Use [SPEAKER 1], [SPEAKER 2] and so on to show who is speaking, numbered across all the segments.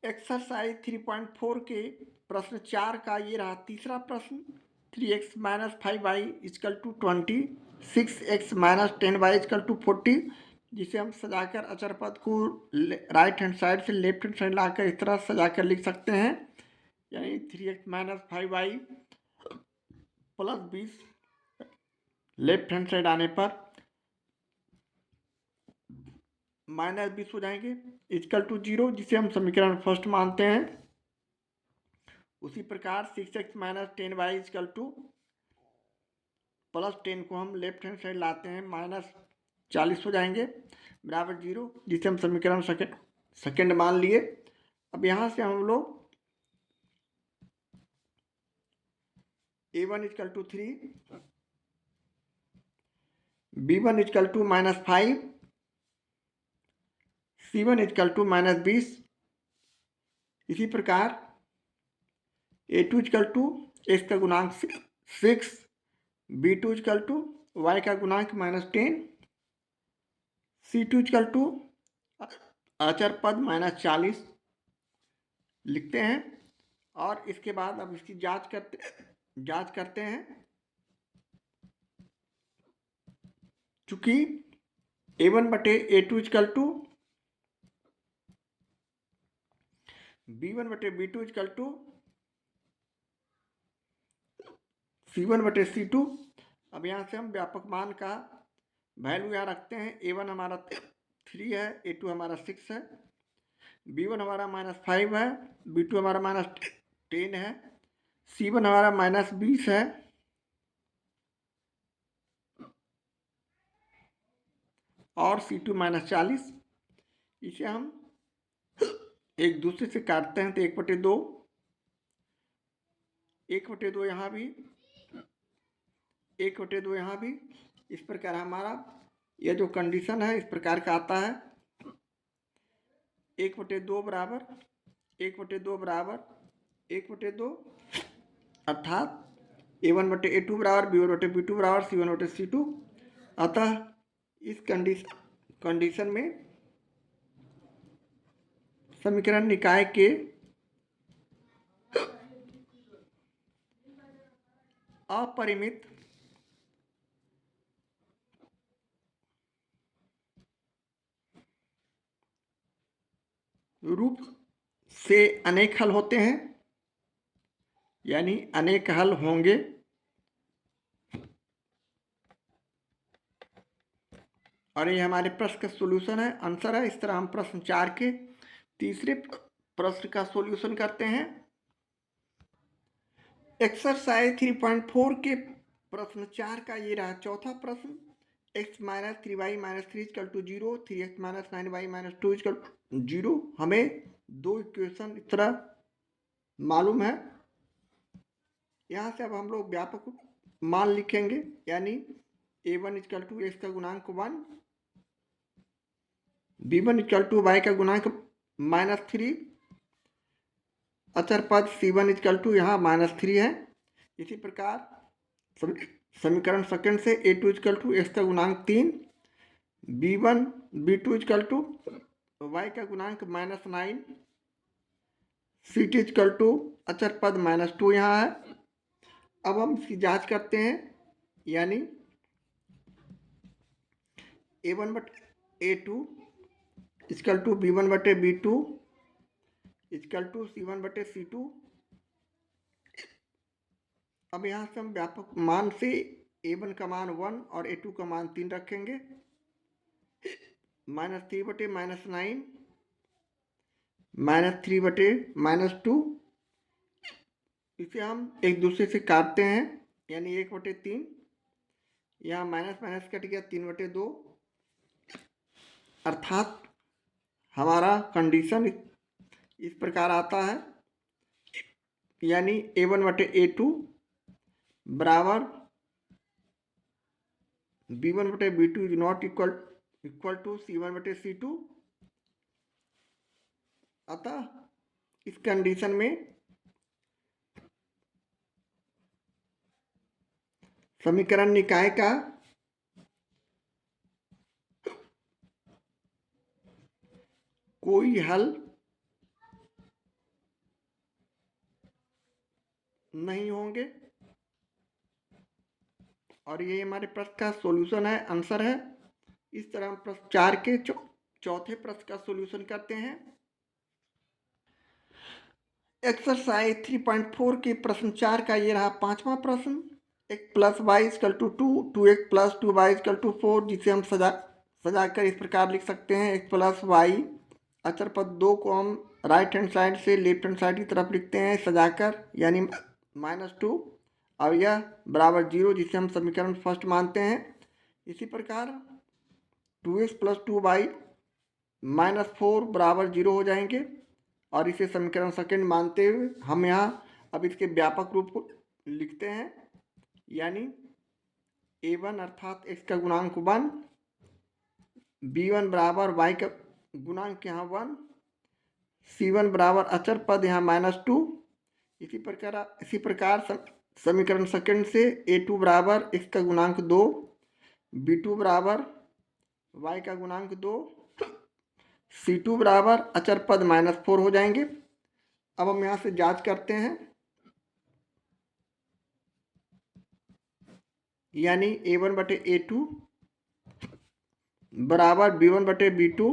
[SPEAKER 1] Exercise 3.4 के प्रश्न 4 का ये रहा तीसरा प्रश्न। 3x minus 5y equal to 20, 6x minus 10y equal to 40, जिसे हम सजाकर अचर पद को राइट हैंड साइड से लेफ्ट हैंड साइड लाकर इस तरह सजाकर लिख सकते हैं। यानी 3x minus 5y plus 20 left hand side आने पर माइनस 20 हो जाएंगे इजकल टू 0, जिसे हम समीकरण फर्स्ट मानते हैं। उसी प्रकार 6x minus 10y equal two plus 10 को हम लेफ्ट हैंड साइड लाते हैं, माइनस 40 हो जाएंगे बराबर 0, जिसे हम समीकरण सेकेंड मान लिए। अब यहाँ से हम लोग a1 equal to 3, b1 equal to minus 5, c1 equal to minus 20। इसी प्रकार a2 इजकल टू x का गुणांक 6, b2 इजकल टू y का गुणांक माइनस 10, c2 इजकल टू अचर पद माइनस 40 लिखते हैं। और इसके बाद अब इसकी जांच करते हैं। चूंकि a1 बटे a2 इजकल टू b1 बटे b2 इजकल टू c1 बटे c2। अब यहाँ से हम व्यापक मान का वैल्यू यहाँ रखते हैं। a1 हमारा 3 है, a2 हमारा 6 है, b1 हमारा माइनस 5 है, b2 हमारा माइनस 10 है, c1 हमारा माइनस 20 है और c2 माइनस 40। इसे हम एक दूसरे से काटते हैं तो 1/2, 1/2 यहाँ भी, 1/2 यहाँ भी। इस प्रकार हमारा यह जो कंडीशन है इस प्रकार का आता है। 1/2 बराबर 1/2 बराबर 1/2, अर्थात a1 बटे a2 बराबर b1 बटे b2 बराबर c1 बटे c2। अतः इस कंडीशन में समीकरण निकाय के अपरिमित रूप से अनेक हल होते हैं, यानी अनेक हल होंगे। और ये हमारे प्रश्न का सॉल्यूशन है, आंसर है। इस तरह हम प्रश्न 4 के तीसरे प्रश्न का सॉल्यूशन करते हैं। एक्सरसाइज 3.4 के प्रश्न 4 का ये रहा चौथा प्रश्न। x minus 3y minus 3 equal to 0, 3x minus 9y minus 2 equal 0। हमें दो इक्वेशन इस तरह मालूम है। यहाँ से अब हम लोग व्यापक मान लिखेंगे, यानी a1 इजकल टू x का गुणांक 1, b1 इजकल टू y का गुणांक माइनस 3, अचर पद c1 इजकल टू यहाँ माइनस 3 है। इसी प्रकार समीकरण सेकंड से a2 इजकल टू x का गुणांक 3, b1 b2 is equal to y का गुणांक माइनस 9, c2 इजकल टू अचर पद माइनस 2 यहाँ है। अब हम इसकी जांच करते हैं, यानी a1 बटे a2 इजकल टू b1 बटे b2 इजकल टू c1 बटे c2। अब यहाँ से हम व्यापक मान से a1 का मान 1 और a2 का मान 3 रखेंगे। माइनस 3 बटे माइनस 9, माइनस 3 बटे माइनस 2। इसे हम एक दूसरे से काटते हैं, यानी 1/3। यहाँ माइनस माइनस कट गया, 3/2। अर्थात हमारा कंडीशन इस प्रकार आता है, यानी a1 बटे a2 बराबर b1 बटे b2 is not equal to c1 बटे c2। अतः इस कंडीशन में समीकरण निकाय का कोई हल नहीं होंगे। और ये हमारे प्रश्न का सॉल्यूशन है, आंसर है। इस तरह हम प्रश्न 4 के चौथे प्रश्न का सॉल्यूशन करते हैं। एक्सरसाइज 3.4 के प्रश्न 4 का ये रहा पांचवा प्रश्न। x plus Y equal to 2x plus 2y equal to 4, जिसे हम सजाकर इस प्रकार लिख सकते हैं। x प्लस वाई अचर पद 2 को हम राइट हैंड साइड से लेफ्ट हैंड साइड की तरफ लिखते हैं सजाकर, यानी -2, और यह बराबर 0, जिसे हम समीकरण फर्स्ट मानते हैं। इसी प्रकार 2x प्लस 2y -4 बराबर 0 हो जाएंगे, और इसे समीकरण सेकंड मानते हुए हम यहाँ अब इसके व्यापक रूप को लिखते हैं, यानी a1 अर्थात x का गुणांक 1, b1 बराबर y का गुणांक यहाँ 1, c1 बराबर अचर पद यहाँ -2। इसी प्रकार समीकरण सेकंड से a2 बराबर x का गुणांक 2, b2 बराबर y का गुणांक 2, c2 बराबर अचर पद -4 हो जाएंगे। अब हम यहाँ से जांच करते हैं, यानी a1 बटे a2 बराबर b1 बटे b2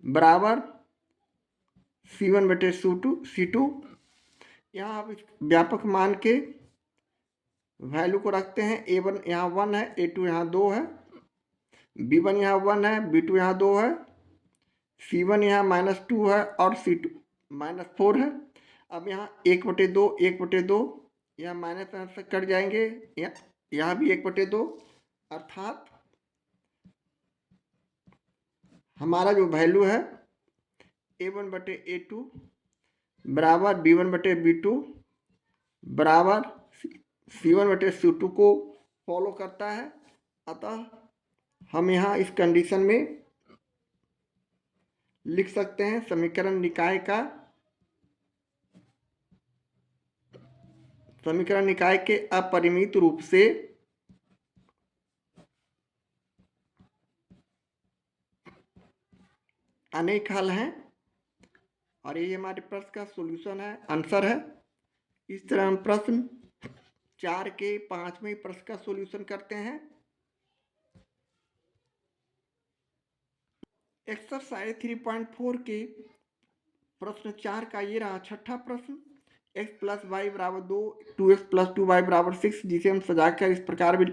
[SPEAKER 1] बराबर c1 बटे c2। यहाँ आप इस व्यापक मान के वैल्यू को रखते हैं। a1 यहाँ 1 है, a2 यहाँ 2 है, b1 यहाँ 1 है, b2 यहाँ 2 है, c1 यहाँ -2 है और c2 -4 है। अब यहाँ 1/2 1/2 यहाँ माइनस से कट जाएंगे, यहाँ भी 1/2, अर्थात हमारा जो वैल्यू है a1 बटे a2 बराबर b1 बटे b2 बराबर c1 बटे c2 को फॉलो करता है। अतः हम यहाँ इस कंडीशन में लिख सकते हैं समीकरण निकाय के अपरिमित रूप से अनेक हल हैं, और ये हमारे प्रश्न का सॉल्यूशन है, आंसर है। इस तरह हम प्रश्न 4 के 5वें प्रश्न का सॉल्यूशन करते हैं। एक्सरसाइज 3.4 के प्रश्न 4 का ये रहा छठा प्रश्न। x प्लस वाई बराबर 2, 2x प्लस 2y बराबर 6, जिसे हम सजाकर इस प्रकार भी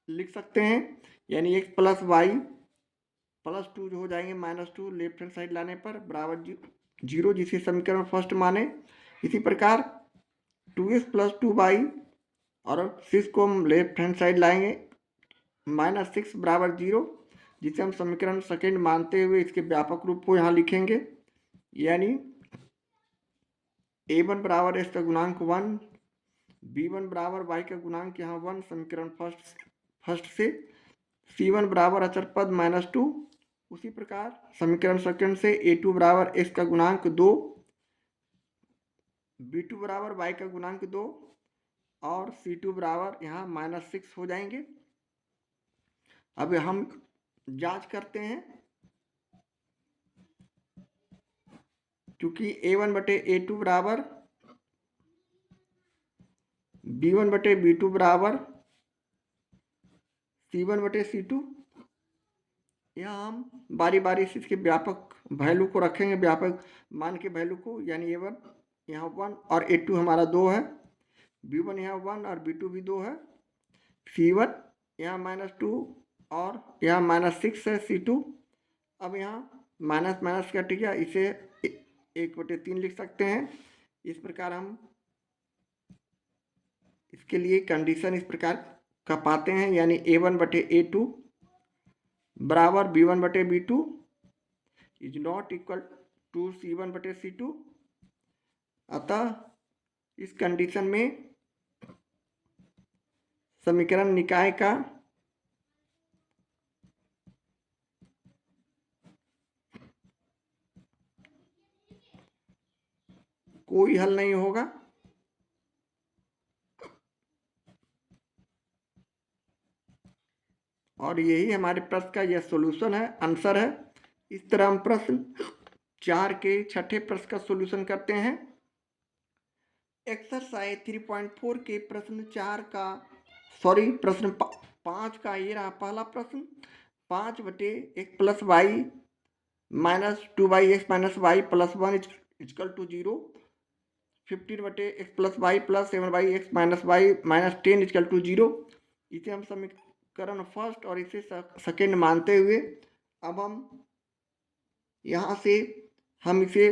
[SPEAKER 1] लिख सकते हैं, यानी x प्लस वाई प्लस 2 जो हो जाएंगे -2 लेफ्ट हैंड साइड लाने पर बराबर 0, जिसे समीकरण फर्स्ट माने। इसी प्रकार 2x प्लस 2y और 6 को हम लेफ्ट हैंड साइड लाएंगे, -6 बराबर 0, जिसे हम समीकरण सेकंड मानते हुए इसके व्यापक रूप को यहाँ लिखेंगे, यानी a1 बराबर x का गुणांक 1, b1 बराबर y का गुणांक यहाँ 1 समीकरण फर्स्ट से, c1 बराबर अचर पद -2। उसी प्रकार समीकरण सेकंड से a2 बराबर x का गुणांक 2, b2 बराबर y का गुणांक 2 और c2 बराबर यहाँ -6 हो जाएंगे। अब हम जांच करते हैं, क्योंकि a1 बटे a2 बराबर b1 बटे b2 बराबर c1 बटे c2, यहाँ हम बारी बारी से इसके व्यापक वैल्यू को रखेंगे, व्यापक मान के वैल्यू को, यानी a1 यहाँ 1 और a2 हमारा 2 है, b1 यहाँ 1 और b2 भी 2 है, c1 यहाँ -2 और यहाँ -6 है c2। अब यहाँ माइनस माइनस कट गया, इसे 1/3 लिख सकते हैं। इस प्रकार हम इसके लिए कंडीशन इस प्रकार का पाते हैं, यानी a1 बटे a2 बराबर b1 बटे b2 is not equal to c1 बटे c2। अतः इस कंडीशन में समीकरण निकाय का कोई हल नहीं होगा, और यही हमारे प्रश्न का यह सॉल्यूशन है, आंसर है। इस तरह हम प्रश्न 4 के छठे प्रश्न का सॉल्यूशन करते हैं। एक्सरसाइज 3.4 के प्रश्न 5 का ये रहा पहला प्रश्न। 5/x+y -2y(x-y) + 1 = 0। 15/x+y + 7y(x-y) -10 = 0। इसे हम समीकरण फर्स्ट और इसे सेकेंड मानते हुए अब हम यहाँ से हम इसे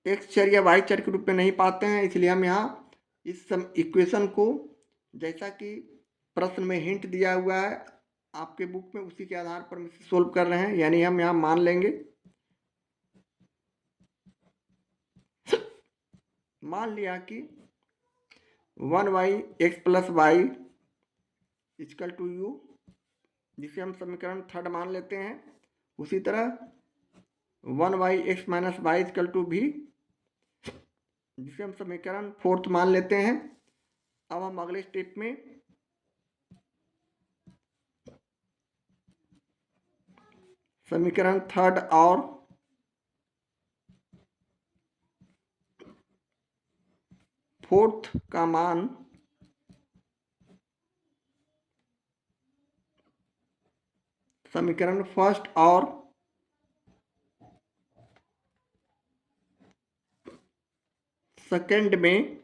[SPEAKER 1] एक्स चर या वाई चर के रूप में नहीं पाते हैं, इसलिए हम यहाँ इस इक्वेशन को जैसा कि प्रश्न में हिंट दिया हुआ है आपके बुक में उसी के आधार पर हम इसे सोल्व कर रहे हैं। यानी हम यहाँ मान लेंगे, मान लिया कि 1y(x+y) = u, जिसे हम समीकरण थर्ड मान लेते हैं। उसी तरह 1y(x - y) = v, जिसे हम समीकरण फोर्थ मान लेते हैं। अब हम अगले स्टेप में समीकरण थर्ड और फोर्थ का मान समीकरण फर्स्ट और सेकेंड में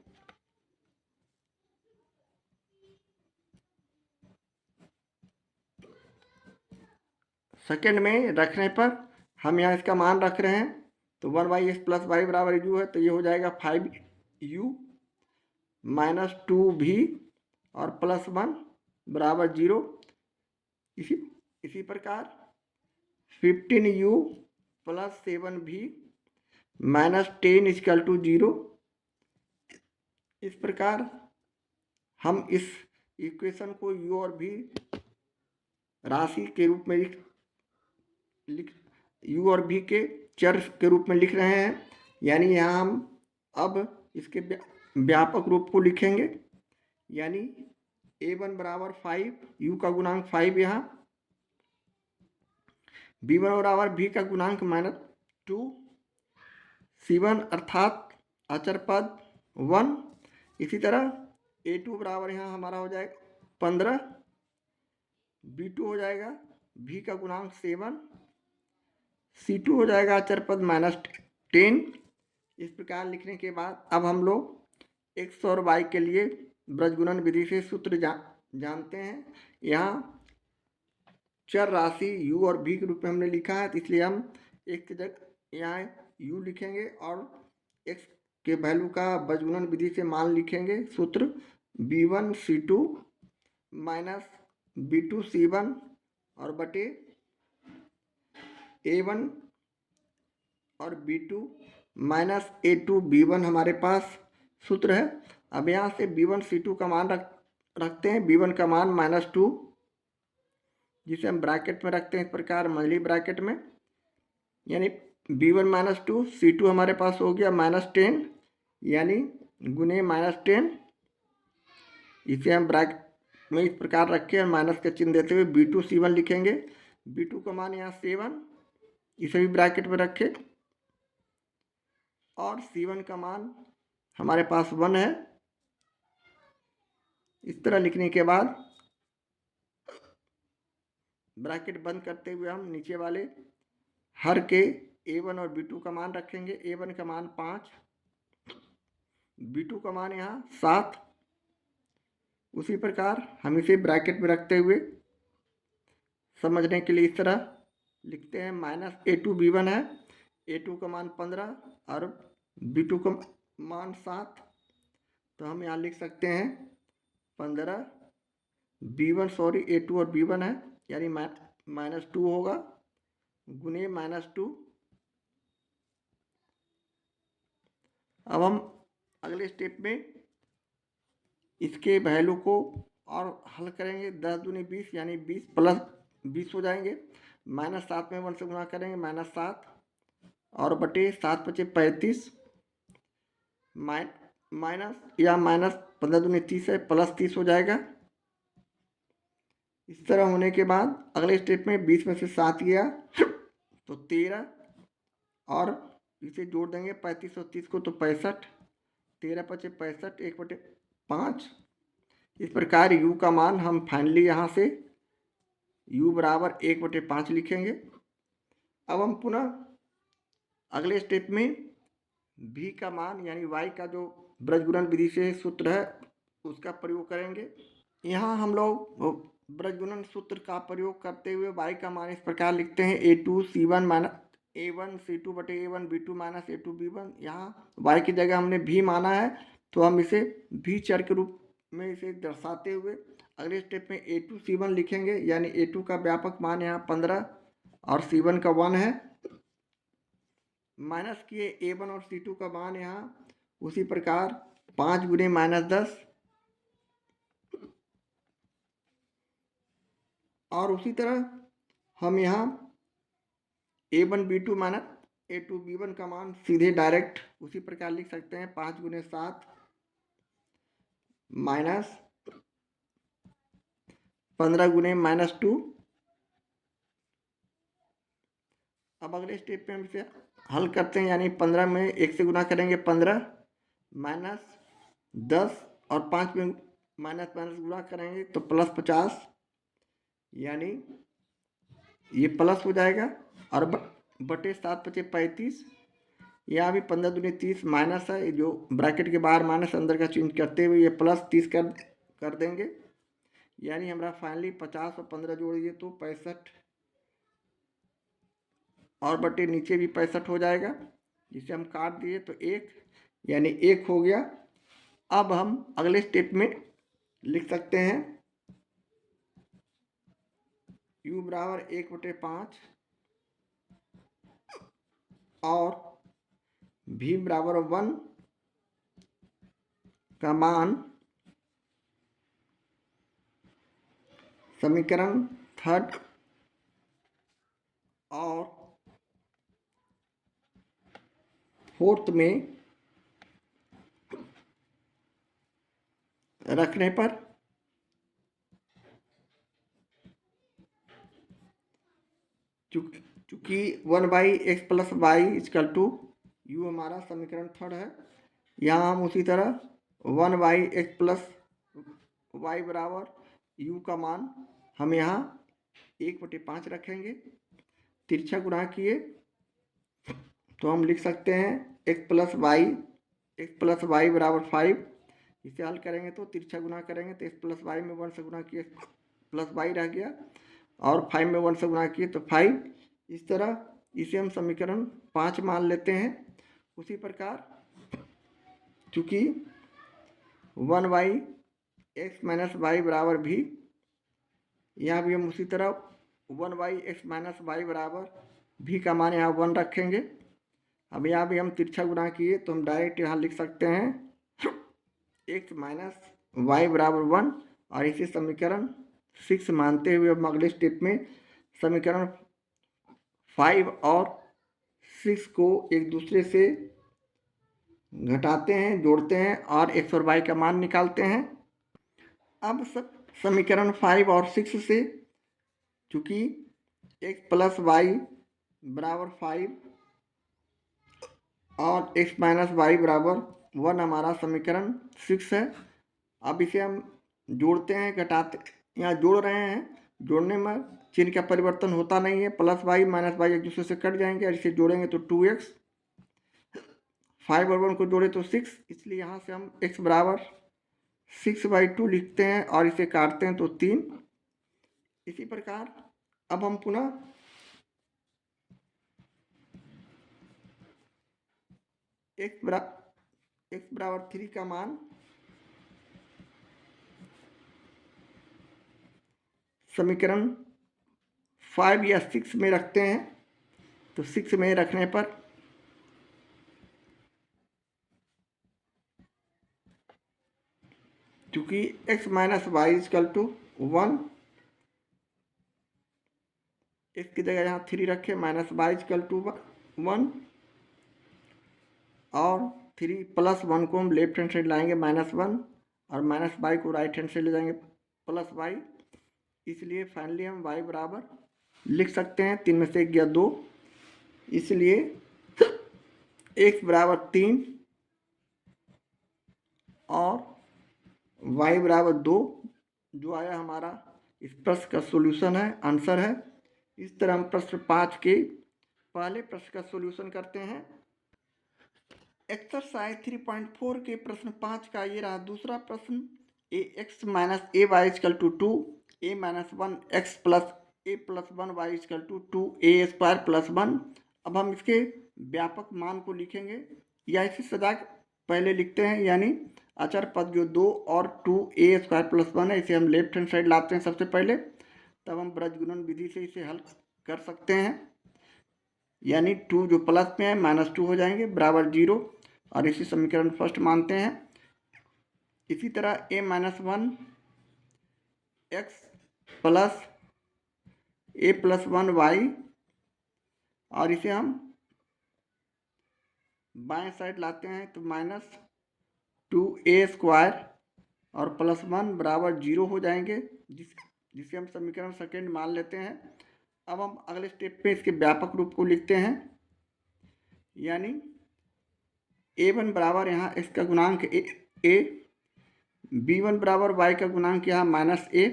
[SPEAKER 1] रखने पर हम यहाँ इसका मान रख रहे हैं। तो 1y(x+y) = u है, तो ये हो जाएगा 5u - 2v और +1 = 0। इसी प्रकार 15u + 7v -10 = 0। इस प्रकार हम इस इक्वेशन को u और v राशि के रूप में u और v के चर के रूप में लिख रहे हैं। यानी यहाँ हम अब इसके व्यापक रूप को लिखेंगे। यानी a1 = 5, u का गुणांक 5 यहाँ, b1 = v का गुणांक -2, c1 अर्थात अचर पद 1। इसी तरह a2 बराबर यहाँ हमारा हो जाएगा 15, b2 हो जाएगा v का गुणांक 7, c2 हो जाएगा अचर पद -10। इस प्रकार लिखने के बाद अब हम लोग x और y के लिए ब्रजगुणन विधि से सूत्र जानते हैं। यहाँ चर राशि u और v के रूप में हमने लिखा है, तो इसलिए हम x की जगह यहाँ u लिखेंगे और x के वैल्यू का ब्रजगुणन विधि से मान लिखेंगे। सूत्र b1c2 - b2c1 और बटे a1 और b2 - a2b1 हमारे पास सूत्र है। अब यहाँ से b1c2 का मान रखते हैं। b1 का मान -2, जिसे हम ब्रैकेट में रखते हैं इस प्रकार मझली ब्रैकेट में। यानी b1 - 2, c2 हमारे पास हो गया -10, यानी गुने -10। इसे हम ब्रैकेट में इस प्रकार रखें और माइनस का चिन्ह देते हुए b2c1 लिखेंगे। b2 का मान यहाँ 7, इसे भी ब्रैकेट में रखें और c1 का मान हमारे पास 1 है। इस तरह लिखने के बाद ब्रैकेट बंद करते हुए हम नीचे वाले हर के a1 और b2 का मान रखेंगे। a1 का मान 5, b2 का मान यहाँ 7। उसी प्रकार हम इसे ब्रैकेट में रखते हुए समझने के लिए इस तरह लिखते हैं। -a2b1 है, a2 का मान 15 और b2 का मान 7, तो हम यहाँ लिख सकते हैं 15 b1 a2 और b1 है, यानी -2 होगा गुने -2। अब हम अगले स्टेप में इसके वैल्यू को और हल करेंगे। 10 दूनी 20, यानी 20 + 20 हो जाएंगे। -7 में 1 से गुणा करेंगे -7 और बटे 7 × 5 = 35 -15 दूनी 30 है, +30 हो जाएगा। इस तरह होने के बाद अगले स्टेप में 20 में से 7 गया तो 13 और इसे जोड़ देंगे 35 और 30 को तो 65, 13 पचे 65, 1/5। इस प्रकार u का मान हम फाइनली यहाँ से u बराबर 1/5 लिखेंगे। अब हम पुनः अगले स्टेप में v का मान यानी y का जो ब्रजगुणन विधि से सूत्र है उसका प्रयोग करेंगे। यहाँ हम लोग ब्रजगुणन सूत्र का प्रयोग करते हुए y का मान इस प्रकार लिखते हैं a2c1 माइनस a1 c2 बटे a1 b2 minus a2 b1। यहाँ y की जगह हमने v माना है तो हम इसे v चर के रूप में इसे दर्शाते हुए अगले स्टेप में a2c1 लिखेंगे, यानी a2 का व्यापक मान यहाँ 15 और c1 का 1 है। माइनस किए a1 और c2 का मान यहाँ उसी प्रकार 5 गुने -10 और उसी तरह हम यहाँ a1 b2 minus a2 b1 का मान सीधे डायरेक्ट उसी प्रकार लिख सकते हैं 5 गुने 7 माइनस 15 गुने -2। अब अगले स्टेप पे हम इसे हल करते हैं, यानी 15 में 1 से गुना करेंगे 15 माइनस 10 और 5 में माइनस गुना करेंगे तो +50, यानी ये प्लस हो जाएगा और बटे 7 पचे 35। यहाँ भी 15 दूनी 30 माइनस है, जो ब्रैकेट के बाहर माइनस अंदर का चेंज करते हुए ये +30 कर देंगे, यानी हमारा फाइनली 50 और 15 जोड़िए तो 65 और बटे नीचे भी 65 हो जाएगा, जिसे हम काट दिए तो 1, यानी 1 हो गया। अब हम अगले स्टेप में लिख सकते हैं u बराबर 1/5 और v बराबर 1 का मान समीकरण 3 और 4 में रखने पर चूंकि 1/x plus Y equal to u हमारा समीकरण 3 है, यहाँ हम उसी तरह 1/x प्लस वाई बराबर u का मान हम यहाँ 1/5 रखेंगे। तिरछा गुणा किए तो हम लिख सकते हैं x प्लस वाई बराबर 5। इसे हल करेंगे तो तिरछा गुना करेंगे तो x प्लस वाई में 1 से गुना किए प्लस वाई रह गया और 5 में 1 से गुना किए तो 5। इस तरह इसे हम समीकरण 5 मान लेते हैं। उसी प्रकार चूँकि 1/x माइनस वाई बराबर भी, यहाँ भी हम उसी तरह 1/x माइनस वाई बराबर भी का मान यहाँ 1 रखेंगे। अब यहाँ भी हम तिरछा गुना किए तो हम डायरेक्ट यहाँ लिख सकते हैं x माइनस वाई बराबर 1 और इसे समीकरण 6 मानते हुए हम अगले स्टेप में समीकरण 5 और 6 को एक दूसरे से घटाते हैं, जोड़ते हैं और x और y का मान निकालते हैं। अब समीकरण 5 और 6 से चूँकि x प्लस वाई बराबर 5 और x माइनस वाई बराबर 1 हमारा समीकरण 6 है। अब इसे हम जोड़ते हैं, घटाते, यहाँ जोड़ रहे हैं, जोड़ने में चिन्ह का परिवर्तन होता नहीं है, प्लस वाई माइनस वाई एक दूसरे से कट जाएंगे और इसे जोड़ेंगे तो 2x, 5 और 1 को जोड़े तो 6, इसलिए यहाँ से हम x बराबर 6/2 लिखते हैं और इसे काटते हैं तो 3। इसी प्रकार अब हम पुनः x बराबर 3 का मान समीकरण 5 या 6 में रखते हैं, तो 6 में रखने पर चूँकि x minus Y equal to 1, x की जगह यहाँ 3 रखें, माइनस वाई इजकल टू 1 और 3 प्लस 1 को हम लेफ्ट हैंड साइड लाएंगे -1 और माइनस वाई को राइट हैंड साइड ले जाएंगे प्लस वाई। इसलिए फाइनली हम y बराबर लिख सकते हैं 3 में से 1 गया 2, इसलिए x बराबर 3 और y बराबर 2 जो आया हमारा इस प्रश्न का सॉल्यूशन है, आंसर है। इस तरह हम प्रश्न 5 के पहले प्रश्न का सॉल्यूशन करते हैं। एक्सरसाइज 3.4 के प्रश्न 5 का ये रहा दूसरा प्रश्न। A x minus a y equal to 2, a minus 1 x plus A plus 1 y equal to 2 a square plus 1। अब हम इसके व्यापक मान को लिखेंगे या इसी सजा पहले लिखते हैं, यानी अचर पद जो 2 और 2 ए स्क्वायर प्लस 1 है, इसे हम लेफ्ट हैंड साइड लाते हैं सबसे पहले, तब हम ब्रजगुणन विधि से इसे हल कर सकते हैं। यानी 2 जो प्लस में है -2 हो जाएंगे बराबर 0, और इसी समीकरण फर्स्ट मानते हैं। इसी तरह a minus 1 x plus A plus 1 Y, और इसे हम बाएं साइड लाते हैं तो -2a स्क्वायर और प्लस 1 बराबर 0 हो जाएंगे, जिसे हम समीकरण सेकेंड मान लेते हैं। अब हम अगले स्टेप पे इसके व्यापक रूप को लिखते हैं, यानी a1 बराबर यहाँ इसका गुणांक a, b1 बराबर y का गुणांक यहाँ -a,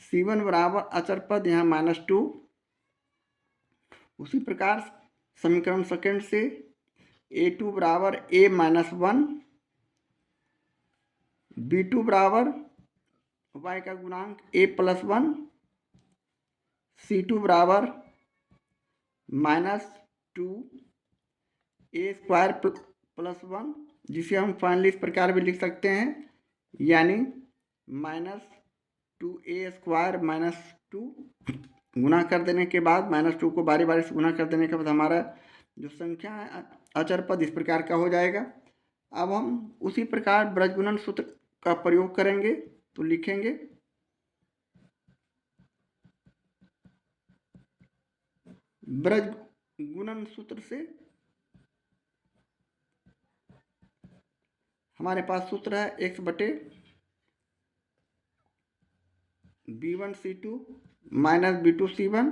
[SPEAKER 1] c1 बराबर अचर पद यहाँ -2। उसी प्रकार समीकरण सेकेंड से a2 बराबर a माइनस 1, b2 बराबर y का गुणांक a प्लस 1, c2 बराबर -2 ए स्क्वायर प्लस 1, जिसे हम फाइनली इस प्रकार भी लिख सकते हैं, यानी -2a स्क्वायर -2 गुना कर देने के बाद -2 को बारी बारी से गुना कर देने के बाद हमारा जो संख्या है अचर पद इस प्रकार का हो जाएगा। अब हम उसी प्रकार ब्रजगुणन सूत्र का प्रयोग करेंगे, तो लिखेंगे ब्रजगुणन सूत्र से हमारे पास सूत्र है x बटे b1c2 minus b2c1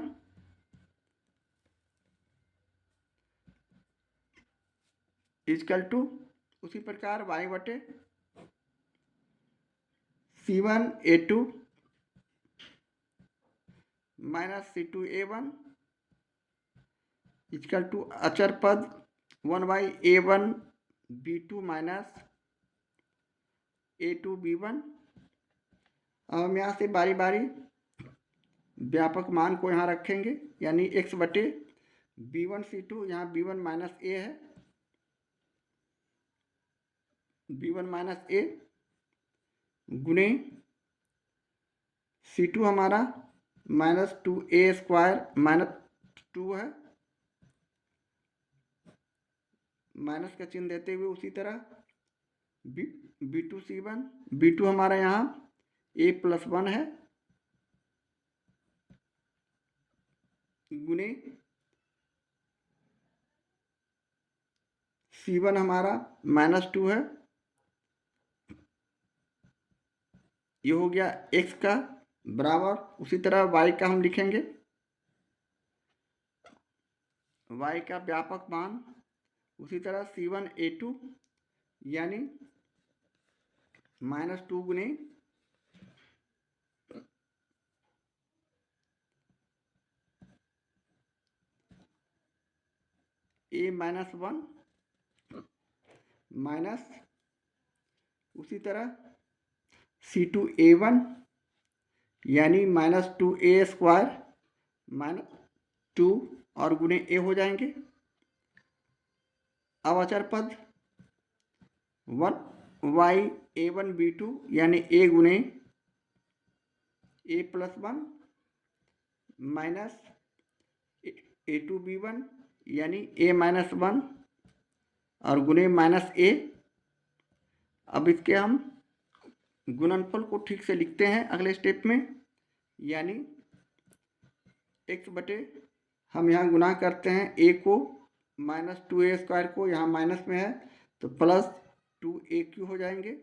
[SPEAKER 1] is equal to, उसी प्रकार y बटे c1a2 minus c2a1 is equal to अचर पद 1/a1 b2 minus a2 b1। अब हम यहाँ से बारी बारी व्यापक मान को यहाँ रखेंगे, यानी x बटे b1c2, यहाँ b1 माइनस a है, b1 माइनस a गुणे c2 हमारा -2a स्क्वायर -2 है, माइनस का चिन्ह देते हुए उसी तरह b2c1, b2 हमारा यहाँ a प्लस 1 है, गुणे c1 हमारा -2 है। ये हो गया x का बराबर, उसी तरह y का हम लिखेंगे, y का व्यापक मान उसी तरह c1a2 यानी -2 गुणे a माइनस 1 माइनस उसी तरह c2a1 यानी -2a स्क्वायर -2 और गुणे a हो जाएंगे। अब अचर पद 1y(a1 b2) यानी a गुणे a plus 1 minus a2 b1 यानी a माइनस 1 और गुणे -a। अब इसके हम गुणनफल को ठीक से लिखते हैं अगले स्टेप में, यानी x बटे हम यहाँ गुना करते हैं a को -2a स्क्वायर को, यहाँ माइनस में है तो +2a³ हो जाएंगे।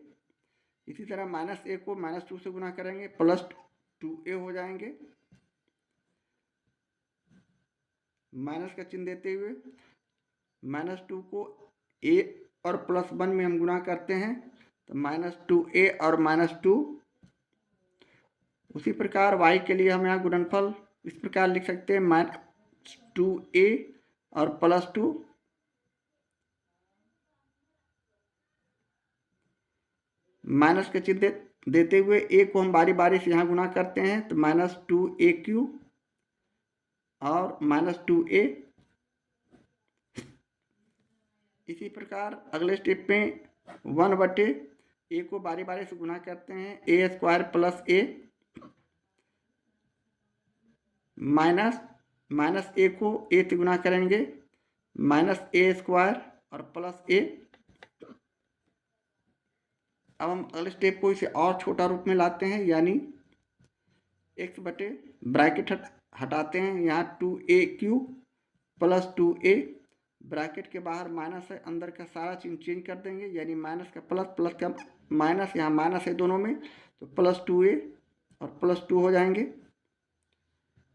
[SPEAKER 1] इसी तरह -a को -2 से गुना करेंगे +2a हो जाएंगे, माइनस का चिन्ह देते हुए -2 को a और +1 में हम गुणा करते हैं तो -2a और -2। उसी प्रकार y के लिए हम यहाँ गुणनफल इस प्रकार लिख सकते हैं -2a और +2। माइनस का चिन्ह देते हुए a को हम बारी बारी से यहाँ गुणा करते हैं तो -2aq और -2a। इसी प्रकार अगले स्टेप में 1/a को बारी बारी से गुणा करते हैं a² + a माइनस a को a से गुणा करेंगे -a² और +a। अब हम अगले स्टेप को इसे और छोटा रूप में लाते हैं, यानी x बटे ब्रैकेट हटाते हैं, यहाँ 2aq + 2a, ब्रैकेट के बाहर माइनस है, अंदर का सारा चिन्ह चेंज कर देंगे, यानी माइनस का प्लस का माइनस, यहाँ माइनस है दोनों में, तो +2a और +2 हो जाएंगे।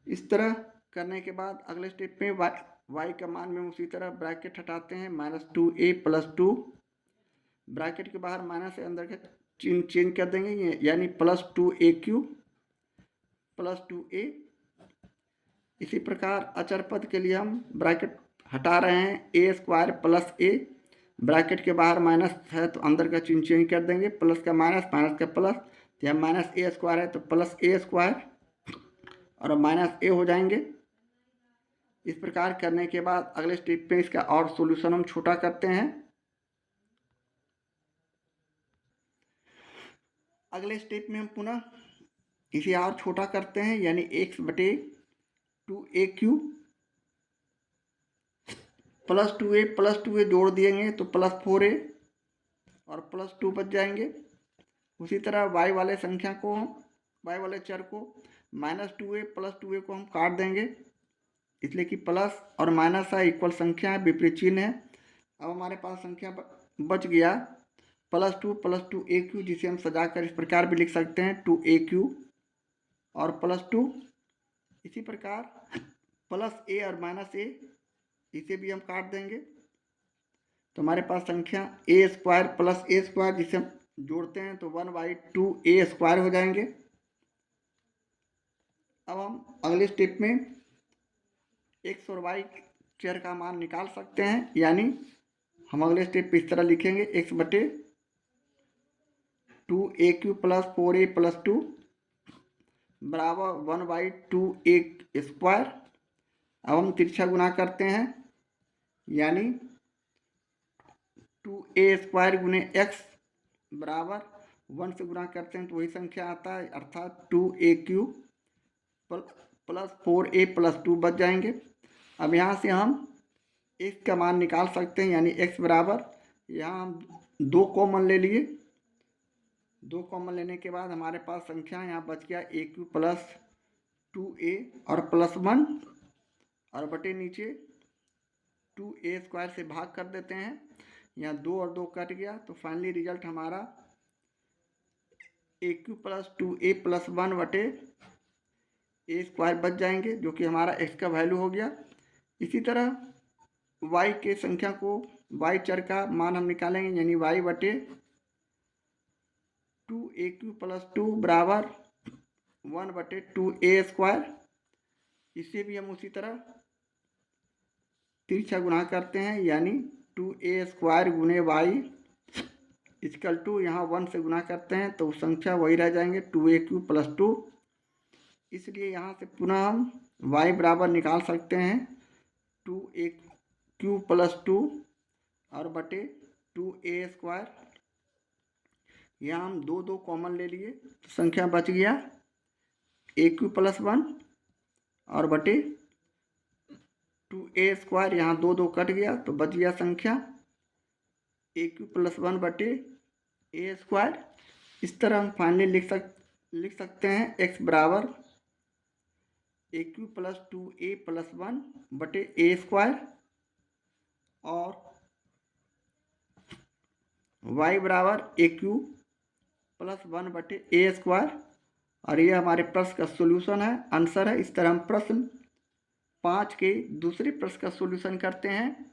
[SPEAKER 1] इस तरह करने के बाद अगले स्टेप में y का मान में उसी तरह ब्रैकेट हटाते हैं -2a + 2, ब्रैकेट के बाहर माइनस है, अंदर का चिन्ह चेंज कर देंगे, यानी +2aq + 2a। इसी प्रकार अचर पद के लिए हम ब्रैकेट हटा रहे हैं a² + a, ब्रैकेट के बाहर माइनस है तो अंदर का चिन्ह चेंज कर देंगे, प्लस का माइनस, माइनस का प्लस, तो यहाँ -a² है तो +a² और -a हो जाएंगे। इस प्रकार करने के बाद अगले स्टेप में इसका और सॉल्यूशन हम छोटा करते हैं। अगले स्टेप में हम पुनः इसे और छोटा करते हैं, यानी x/2aq +2a जोड़ दिएंगे तो +4a और +2 बच जाएंगे। उसी तरह y वाले चर को -2a + 2a को हम काट देंगे, इसलिए कि प्लस और माइनस है, इक्वल संख्या है, विपरीत चिन्ह है। अब हमारे पास संख्या बच गया +2 + 2aq, जिसे हम सजाकर इस प्रकार भी लिख सकते हैं 2aq और +2। इसी प्रकार +a और -a, इसे भी हम काट देंगे, तो हमारे पास संख्या a² + a², जिसे हम जोड़ते हैं तो 1/2a² हो जाएंगे। अब हम अगले स्टेप में x और y चर का मान निकाल सकते हैं, यानी हम अगले स्टेप इस तरह लिखेंगे x/2aq + 4a + 2 बराबर 1/2a²। अब हम तिरछा गुणा करते हैं, यानी 2a² × x बराबर 1 से गुणा करते हैं तो वही संख्या आता है, अर्थात 2aq + 4a + 2 बच जाएंगे। अब यहाँ से हम x का मान निकाल सकते हैं, यानी x बराबर, यहाँ हम 2 कॉमन ले लिए, 2 कॉमन लेने के बाद हमारे पास संख्या यहाँ बच गया aq + 2a और +1 और बटे नीचे 2a² से भाग कर देते हैं, यहाँ 2 और 2 कट गया, तो फाइनली रिजल्ट हमारा aq + 2a + 1 बटे a² बच जाएंगे, जो कि हमारा x का वैल्यू हो गया। इसी तरह y के संख्या को, y चर का मान हम निकालेंगे, यानी y/2aq + 2 बराबर 1/2a²। इसे भी हम उसी तरह तिरछा गुणा करते हैं, यानी 2a² × y = यहाँ 1 से गुणा करते हैं तो संख्या वही रह जाएंगे 2aq + 2। इसलिए यहाँ से पुनः हम y बराबर निकाल सकते हैं 2aq + 2 और बटे 2a²। यहाँ हम 2 कॉमन ले लिए तो संख्या बच गया aq + 1 और बटे 2a², यहाँ 2 कट गया तो बच गया संख्या aq + 1 बटे a²। इस तरह हम फाइनली लिख सकते हैं x बराबर aq + 2a + 1 बटे a² और y बराबर aq + 1 बटे a²। और ये हमारे प्रश्न का सॉल्यूशन है, आंसर है। इस तरह हम प्रश्न 5 के दूसरे प्रश्न का सॉल्यूशन करते हैं।